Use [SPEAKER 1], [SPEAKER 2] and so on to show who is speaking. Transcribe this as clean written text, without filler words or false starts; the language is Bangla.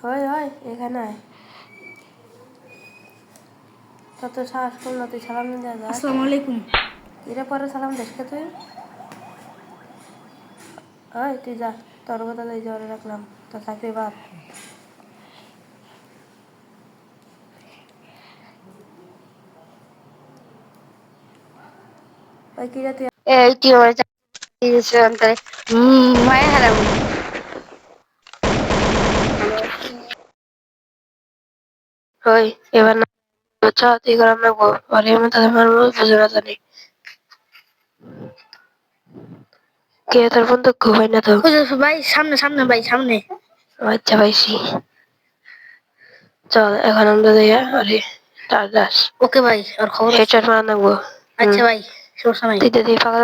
[SPEAKER 1] ওই ওই এখানে আয়। তত সাহস কম না, তুই সালাম দিয়ে যা।
[SPEAKER 2] আসসালামু আলাইকুম।
[SPEAKER 1] এরা পরে সালাম দেখে তুই ওই তুই যা, তোর বদলে এই জ্বরে রাখলাম, তোর চাকরি বাদ। ওই কিরা তুই
[SPEAKER 3] এই তুই আমার মায়া হারাম
[SPEAKER 1] ওই এবার না চা তুই করার না গো, পরে আমি তাদের মারবো বুঝে না জানি কে তোর বন্ধু ঘুমাই না তো।
[SPEAKER 2] ভাই সামনে সামনে ভাই সামনে।
[SPEAKER 1] আচ্ছা পাইছি, চল এখন আমরা যাই। আরে টাটাস
[SPEAKER 2] ওকে ভাই, আর খবর আছে।
[SPEAKER 1] হেডশট মারা নাকবো।
[SPEAKER 2] আচ্ছা ভাই, সমস্যা নাই।
[SPEAKER 1] তুই যদি ফাঁকা